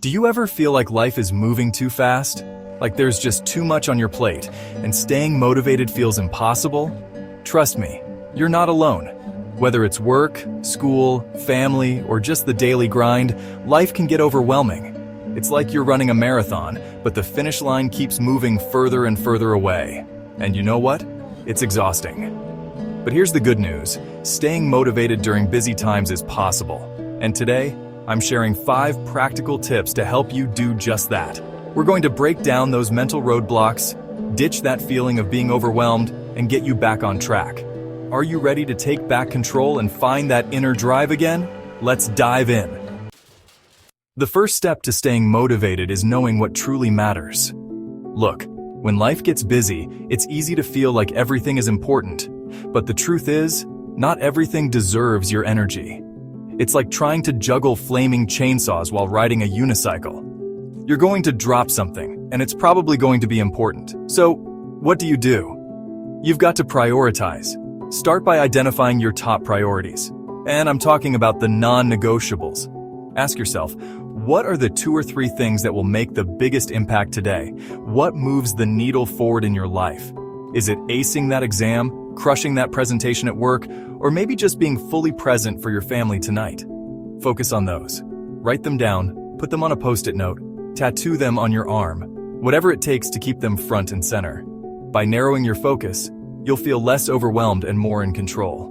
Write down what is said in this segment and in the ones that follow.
Do you ever feel like life is moving too fast? Like there's just too much on your plate, and staying motivated feels impossible? Trust me, you're not alone. Whether it's work, school, family, or just the daily grind, life can get overwhelming. It's like you're running a marathon, but the finish line keeps moving further and further away. And you know what? It's exhausting. But here's the good news. Staying motivated during busy times is possible. And today, I'm sharing 5 practical tips to help you do just that. We're going to break down those mental roadblocks, ditch that feeling of being overwhelmed, and get you back on track. Are you ready to take back control and find that inner drive again? Let's dive in. The first step to staying motivated is knowing what truly matters. Look, when life gets busy, it's easy to feel like everything is important. But the truth is, not everything deserves your energy. It's like trying to juggle flaming chainsaws while riding a unicycle. You're going to drop something, and it's probably going to be important. So, what do? You've got to prioritize. Start by identifying your top priorities. And I'm talking about the non-negotiables. Ask yourself, what are the 2 or 3 things that will make the biggest impact today? What moves the needle forward in your life? Is it acing that exam, crushing that presentation at work, or maybe just being fully present for your family tonight? Focus on those. Write them down, put them on a Post-it note, tattoo them on your arm, whatever it takes to keep them front and center. By narrowing your focus, you'll feel less overwhelmed and more in control.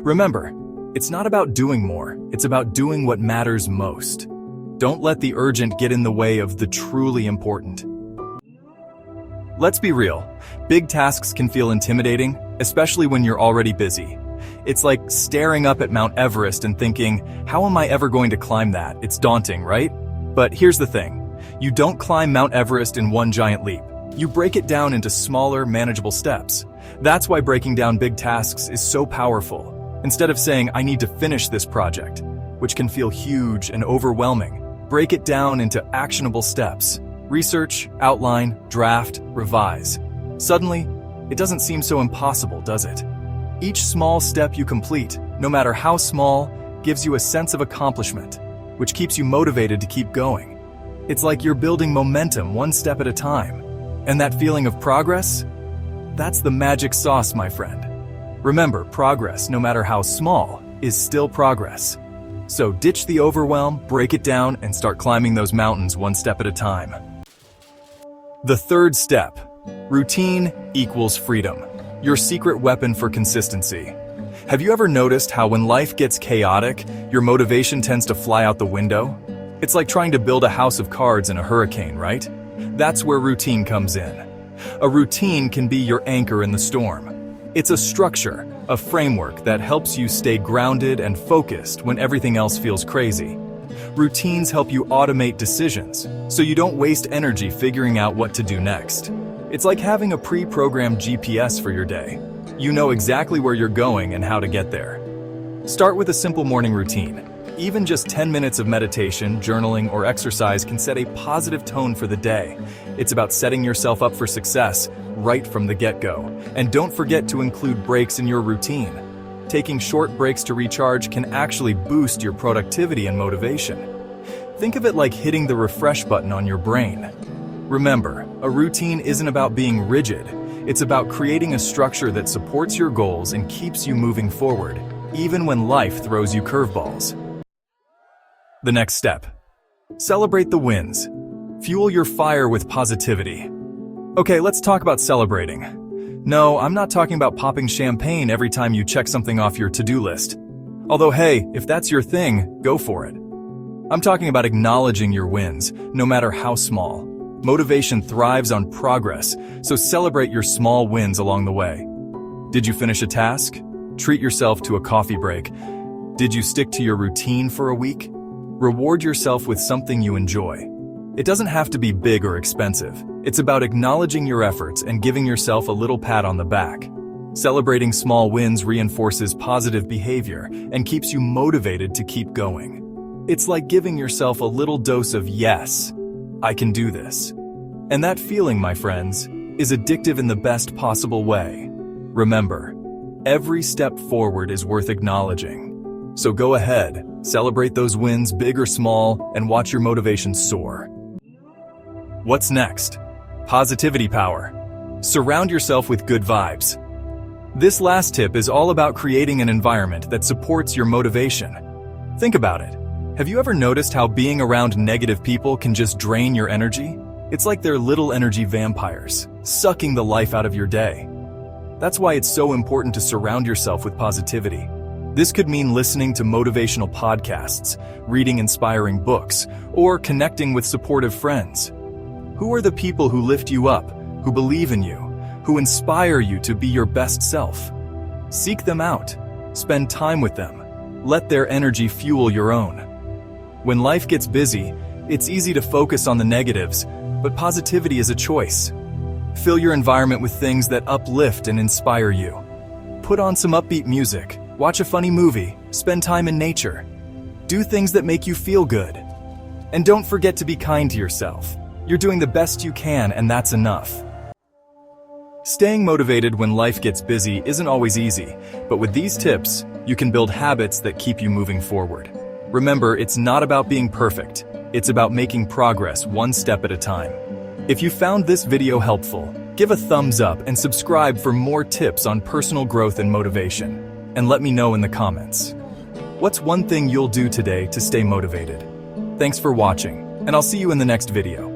Remember, it's not about doing more, it's about doing what matters most. Don't let the urgent get in the way of the truly important. Let's be real, big tasks can feel intimidating, especially when you're already busy. It's like staring up at Mount Everest and thinking, how am I ever going to climb that? It's daunting, right? But here's the thing, you don't climb Mount Everest in one giant leap. You break it down into smaller, manageable steps. That's why breaking down big tasks is so powerful. Instead of saying, I need to finish this project, which can feel huge and overwhelming, break it down into actionable steps. Research, outline, draft, revise. Suddenly, it doesn't seem so impossible, does it? Each small step you complete, no matter how small, gives you a sense of accomplishment, which keeps you motivated to keep going. It's like you're building momentum one step at a time. And that feeling of progress? That's the magic sauce, my friend. Remember, progress, no matter how small, is still progress. So ditch the overwhelm, break it down, and start climbing those mountains one step at a time. The third step, routine equals freedom, your secret weapon for consistency. Have you ever noticed how when life gets chaotic, your motivation tends to fly out the window? It's like trying to build a house of cards in a hurricane, right? That's where routine comes in. A routine can be your anchor in the storm. It's a structure, a framework that helps you stay grounded and focused when everything else feels crazy. Routines help you automate decisions, so you don't waste energy figuring out what to do next. It's like having a pre-programmed GPS for your day. You know exactly where you're going and how to get there. Start with a simple morning routine. Even just 10 minutes of meditation, journaling, or exercise can set a positive tone for the day. It's about setting yourself up for success right from the get-go. And don't forget to include breaks in your routine. Taking short breaks to recharge can actually boost your productivity and motivation. Think of it like hitting the refresh button on your brain. Remember, a routine isn't about being rigid. It's about creating a structure that supports your goals and keeps you moving forward, even when life throws you curveballs. The next step. Celebrate the wins. Fuel your fire with positivity. Okay, let's talk about celebrating. No, I'm not talking about popping champagne every time you check something off your to-do list. Although, hey, if that's your thing, go for it. I'm talking about acknowledging your wins, no matter how small. Motivation thrives on progress, so celebrate your small wins along the way. Did you finish a task? Treat yourself to a coffee break. Did you stick to your routine for a week? Reward yourself with something you enjoy. It doesn't have to be big or expensive. It's about acknowledging your efforts and giving yourself a little pat on the back. Celebrating small wins reinforces positive behavior and keeps you motivated to keep going. It's like giving yourself a little dose of yes, I can do this. And that feeling, my friends, is addictive in the best possible way. Remember, every step forward is worth acknowledging. So go ahead, Celebrate those wins, big or small, and watch your motivation soar. What's next? Positivity power. Surround yourself with good vibes. This last tip is all about creating an environment that supports your motivation. Think about it. Have you ever noticed how being around negative people can just drain your energy? It's like they're little energy vampires, sucking the life out of your day. That's why it's so important to surround yourself with positivity. This could mean listening to motivational podcasts, reading inspiring books, or connecting with supportive friends. Who are the people who lift you up, who believe in you, who inspire you to be your best self? Seek them out. Spend time with them. Let their energy fuel your own. When life gets busy, it's easy to focus on the negatives, but positivity is a choice. Fill your environment with things that uplift and inspire you. Put on some upbeat music, watch a funny movie, spend time in nature. Do things that make you feel good. And don't forget to be kind to yourself. You're doing the best you can, and that's enough. Staying motivated when life gets busy isn't always easy, but with these tips, you can build habits that keep you moving forward. Remember, it's not about being perfect. It's about making progress one step at a time. If you found this video helpful, give a thumbs up and subscribe for more tips on personal growth and motivation. And let me know in the comments. What's one thing you'll do today to stay motivated? Thanks for watching, and I'll see you in the next video.